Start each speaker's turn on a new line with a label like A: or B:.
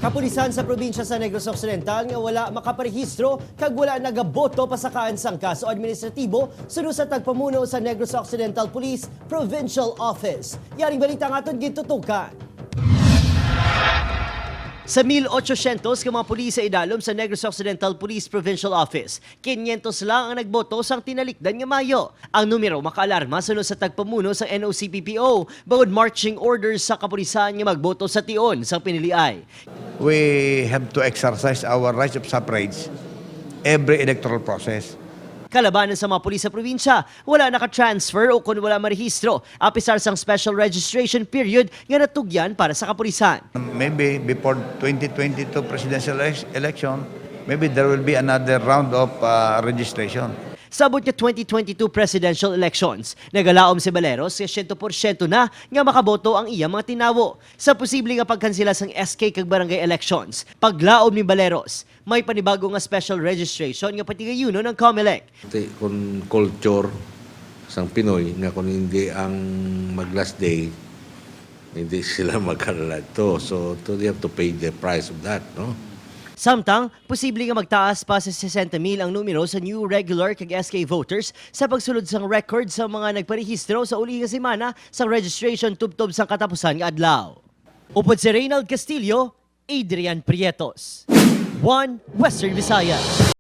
A: Kapulisan sa probinsya sa Negros Occidental nga wala makaparehistro kag wala nagaboto pasakaan sang kaso administratibo sunod sa tagpamuno sa Negros Occidental Police Provincial Office. Yaring balita nga itong gitutukan. Sa 1,800 ka mga pulis sa idalom sa Negros Occidental Police Provincial Office, 500 lang ang nagboto sang tinalikdan nga Mayo. Ang numero makaalarma sunod sa tagpamuno sa NOCPPO, bawod marching orders sa kapulisan nga magboto sa tion sang piniliay.
B: We have to exercise our rights of suffrage every electoral process.
A: Kalabanan sa mga pulis sa probinsya, wala naka-transfer o kung wala marehistro, apisar sang special registration period nga natugyan para sa kapulisan.
B: Maybe before 2022 presidential election, maybe there will be another round of registration.
A: Sabot niya 2022 presidential elections, nagalaom si Baleros sa 100% na nga makaboto ang iyang mga tinawo. Sa posibleng nga pagkansela sang SK kag barangay elections, paglaom ni Baleros, may panibago nga special registration nga patigayuno ng COMELEC.
C: Kung culture sang Pinoy nga kung hindi ang mag-last day, hindi sila magkalala to. So they have to pay the price of that, no?
A: Samtang, posible nga magtaas pa sa 60,000 ang numero sa new regular kag SK voters sa pagsulod sang record sa mga nagparehistro sa uli nga semana sa registration tubtob sang katapusan nga adlaw. Upod si Reynald Castillo, Adrian Prietos. 1 Western Visayas.